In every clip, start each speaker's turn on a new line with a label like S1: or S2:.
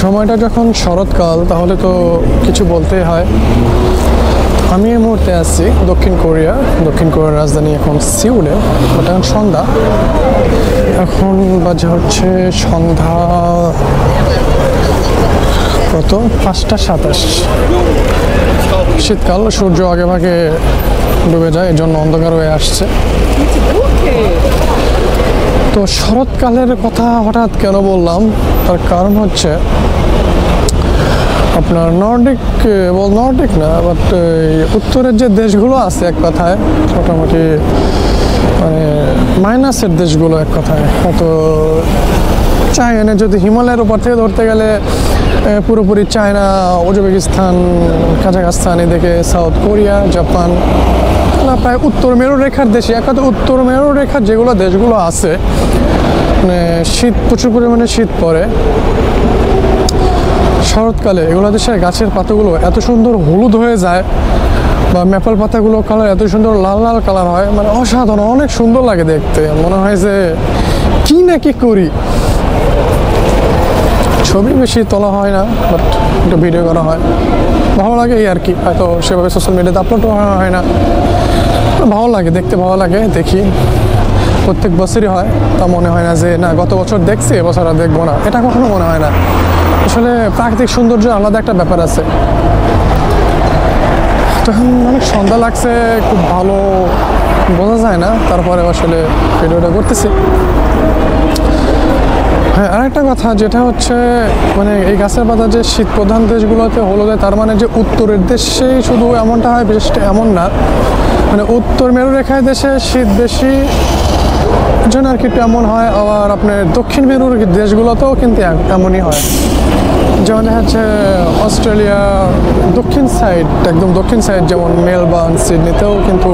S1: সময়টা যখন শরৎকাল তাহলে তো কিছু বলতেই হয়। আমি এই মুহূর্তে আছি দক্ষিণ কোরিয়ার রাজধানী এখন সিউলে। বাট এখন সন্ধ্যা, এখন বাজে হচ্ছে সন্ধ্যা কত 5টা 27। শীতকাল, সূর্য আগে ভাগে ডুবে যায়, এই জন্য অন্ধকার হয়ে আসছে। তো শরৎকালের কথা হঠাৎ কেন বললাম, তার কারণ হচ্ছে আপনার নর্ডিক না, বাট উত্তরের যে দেশগুলো আছে এক কথায় মোটামুটি মানে মাইনাসের দেশগুলো এক কথায়, হয়তো চায়না যদি হিমালয়ের উপর থেকে ধরতে গেলে পুরোপুরি চায়না, উজবেকিস্তান, কাজাখস্তান, এদিকে সাউথ কোরিয়া, জাপান, প্রায় উত্তর মেরুরেখার দেশে এক কথা উত্তর মেরুরেখার যেগুলো দেশগুলো আছে মানে শীত, প্রচুর পরিমাণে শীত পড়ে শরৎকালে। এগুলো দেশের গাছের পাতাগুলো এত সুন্দর হলুদ হয়ে যায়, বা ম্যাপল পাতাগুলো কালার এত সুন্দর লাল লাল কালার হয়, মানে অসাধারণ, অনেক সুন্দর লাগে দেখতে। মনে হয় যে কি না কি করি। ছবি বেশি তোলা হয় না, বাট একটু ভিডিও করা হয়, ভালো লাগে এই আর কি। হয়তো সেভাবে সোশ্যাল মিডিয়াতে আপলোডও হয় না, ভালো লাগে দেখতে, ভালো লাগে দেখি। প্রত্যেক বছরই হয়, তা মনে হয় না যে না গত বছর দেখছি এবছর আর দেখবো না, এটা কখনো মনে হয় না। আসলে প্রাকৃতিক সৌন্দর্য আলাদা একটা ব্যাপার আছে। তখন অনেক সন্ধ্যা লাগছে, খুব ভালো বোঝা যায় না, তারপরে আসলে ভিডিওটা করতেছি। হ্যাঁ, আরেকটা কথা যেটা হচ্ছে মানে এই গাছের পাতা যে শীত প্রধান দেশগুলোতে হলুদ হয়, তার মানে যে উত্তরের দেশেই শুধু এমনটা হয়, বিশেষটা এমন না। মানে উত্তর মেরুরেখায় দেশে শীত বেশি জন্য আর কি এমন হয়, আবার আপনার দক্ষিণ মেরুর দেশগুলোতেও কিন্তু এমনই হয়। যেমন দেখা যাচ্ছে অস্ট্রেলিয়া দক্ষিণ সাইড, একদম দক্ষিণ সাইড, যেমন মেলবোর্ন, সিডনিতেও কিন্তু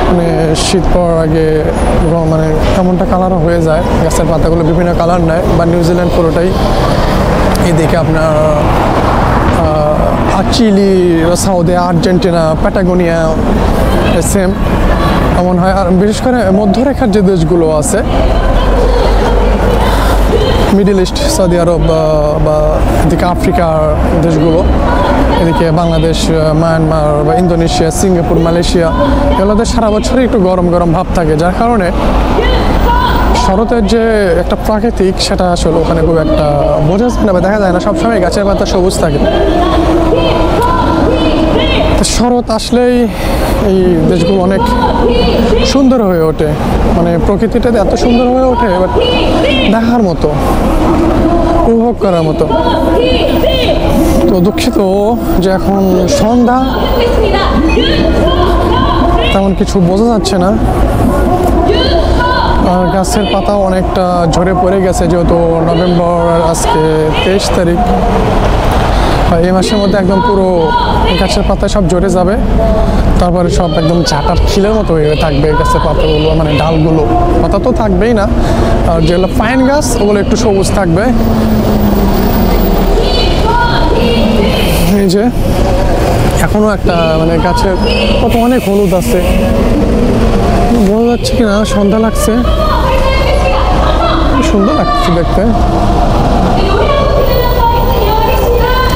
S1: মানে শীত পড়ার আগে মানে এমনটা কালারও হয়ে যায়, গাছের পাতাগুলো বিভিন্ন কালার নেয়। বা নিউজিল্যান্ড পুরোটাই, এদিকে আপনার চিলি, সাউথে আর্জেন্টিনা, প্যাটাগোনিয়া সেম এমন হয়। আর বিশেষ করে মধ্যরেখার যে দেশগুলো আছে, মিডল ইস্ট, সৌদি আরব বা এদিকে আফ্রিকার দেশগুলো, এদিকে বাংলাদেশ, মায়ানমার বা ইন্দোনেশিয়া, সিঙ্গাপুর, মালয়েশিয়া, এগুলোতে সারা বছরই একটু গরম গরম ভাব থাকে, যার কারণে শরতের যে একটা প্রাকৃতিক সেটা আসলে ওখানে খুব একটা বোঝা যায় না বা দেখা যায় না, সবসময় গাছের পাতা সবুজ থাকে। শরৎ আসলেই এই দেশগুলো অনেক সুন্দর হয়ে ওঠে, মানে প্রকৃতিটা এত সুন্দর হয়ে ওঠে, বাট দেখার মতো, উপভোগ করার মতো। তো দুঃখিত যে এখন সন্ধ্যা, তেমন কিছু বোঝা যাচ্ছে না, আর গাছের পাতাও অনেকটা ঝরে পড়ে গেছে, যেহেতু নভেম্বর আজকে 23 তারিখ। এই মাসের মধ্যে একদম পুরো গাছের পাতা সব ঝরে যাবে, তারপরে সব একদম ঝাঁটার খিলের মতো হয়ে থাকবে গাছের পাতাগুলো, মানে ডালগুলো। পাতা তো থাকবেই না, আর যেগুলো পাইন গাছ ওগুলো একটু সবুজ থাকবে। এই যে এখনো একটা মানে গাছের কত অনেক হলুদ আছে, বোঝা যাচ্ছে কিনা, সন্ধ্যা লাগছে, সুন্দর লাগছে দেখতে।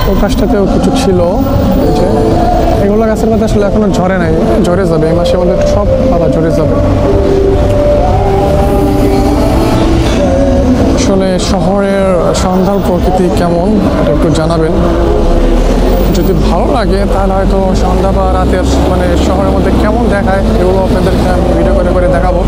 S1: ওই পাশটাতেও কিছু ছিল, এগুলো গাছের পাতা আসলে এখনো ঝরে নাই, ঝরে যাবে এই মাসের মধ্যে, সব পাতা ঝরে যাবে। আসলে শহরের সন্ধ্যার প্রকৃতি কেমন এটা একটু জানাবেন, যদি ভালো লাগে তাহলে হয়তো সন্ধ্যা বা রাতের মানে শহরের মধ্যে কেমন দেখায় এগুলো আপনাদেরকে আমি ভিডিও করে দেখাবো।